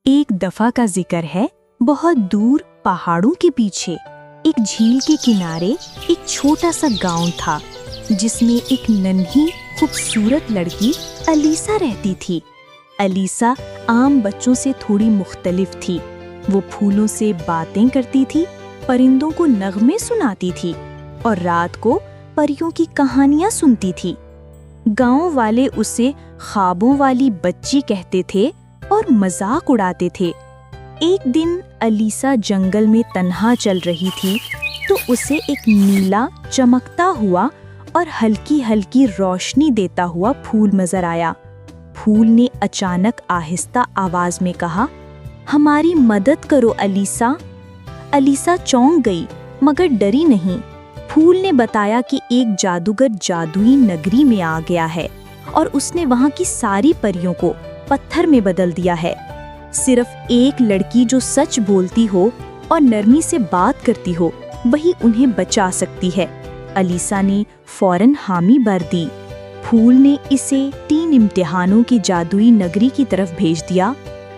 ایک دفعہ کا ذکر ہے، بہت دور پہاڑوں کے پیچھے ایک جھیل کے کنارے ایک چھوٹا سا گاؤں تھا جس میں ایک ننھی خوبصورت لڑکی الیسا رہتی تھی۔ الیسا عام بچوں سے تھوڑی مختلف تھی۔ وہ پھولوں سے باتیں کرتی تھی، پرندوں کو نغمے سناتی تھی اور رات کو پریوں کی کہانیاں سنتی تھی۔ گاؤں والے اسے خوابوں والی بچی کہتے تھے اور مذاق اڑاتے تھے۔ ایک دن الیسا جنگل میں تنہا چل رہی تھی تو اسے ایک نیلا چمکتا ہوا اور ہلکی ہلکی روشنی دیتا ہوا پھول نظر آیا۔ پھول نے اچانک آہستہ آواز میں کہا، ہماری مدد کرو الیسا۔ الیسا چونک گئی مگر ڈری نہیں۔ پھول نے بتایا کہ ایک جادوگر جادوئی نگری میں آ گیا ہے اور اس نے وہاں کی ساری پریوں کو پتھر میں بدل دیا ہے۔ صرف ایک لڑکی جو سچ بولتی ہو اور نرمی سے بات کرتی ہو وہی انہیں بچا سکتی ہے۔ الیسا نے فوراً حامی بھر دی۔ پھول نے اسے 3 امتحانوں کی جادوئی نگری کی طرف بھیج دیا۔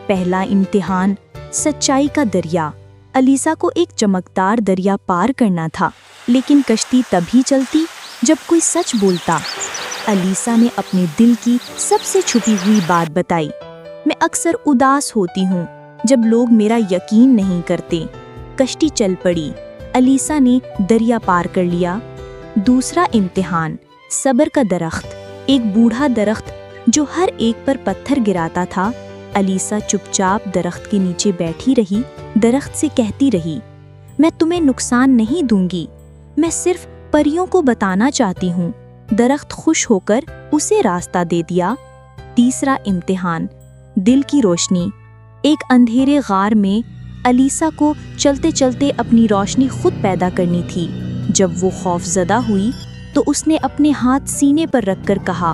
پہلا امتحان، سچائی کا دریا۔ الیسا کو ایک چمکدار دریا پار کرنا تھا، لیکن کشتی تبھی چلتی جب کوئی سچ بولتا۔ الیسا نے اپنے دل کی سب سے چھپی ہوئی بات بتائی، میں اکثر اداس ہوتی ہوں جب لوگ میرا یقین نہیں کرتے۔ کشتی چل پڑی۔ الیسا نے دریا پار کر لیا۔ دوسرا امتحان، صبر کا درخت۔ ایک بوڑھا درخت جو ہر ایک پر پتھر گراتا تھا۔ الیسا چپ چاپ درخت کے نیچے بیٹھی رہی، درخت سے کہتی رہی، میں تمہیں نقصان نہیں دوں گی، میں صرف پریوں کو بتانا چاہتی ہوں۔ درخت خوش ہو کر اسے راستہ دے دیا۔ تیسرا امتحان، دل کی روشنی۔ ایک اندھیرے غار میں الیسا کو چلتے چلتے اپنی روشنی خود پیدا کرنی تھی۔ جب وہ خوف زدہ ہوئی تو اس نے اپنے ہاتھ سینے پر رکھ کر کہا،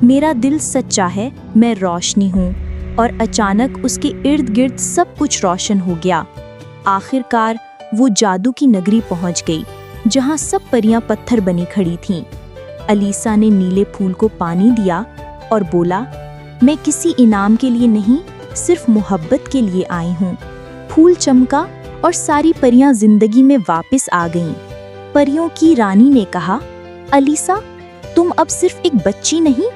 میرا دل سچا ہے، میں روشنی ہوں۔ اور اچانک اس کے ارد گرد سب کچھ روشن ہو گیا۔ آخر کار وہ جادو کی نگری پہنچ گئی جہاں سب پریاں پتھر بنی کھڑی تھیں۔ الیسا نے نیلے پھول کو پانی دیا اور بولا، میں کسی انعام کے لیے نہیں، صرف محبت کے لیے آئی ہوں۔ پھول چمکا اور ساری پریاں زندگی میں واپس آ گئیں۔ پریوں کی رانی نے کہا، الیسا، تم اب صرف ایک بچی نہیں،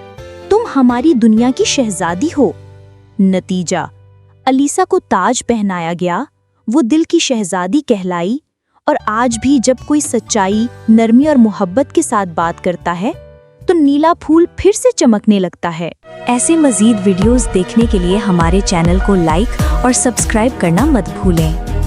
تم ہماری دنیا کی شہزادی ہو۔ نتیجہ، الیسا کو تاج پہنایا گیا، وہ دل کی شہزادی کہلائی، اور آج بھی جب کوئی سچائی، نرمی اور محبت کے ساتھ بات کرتا ہے تو نیلا پھول پھر سے چمکنے لگتا ہے۔ ایسے مزید ویڈیوز دیکھنے کے لیے ہمارے چینل کو لائک اور سبسکرائب کرنا مت بھولیں۔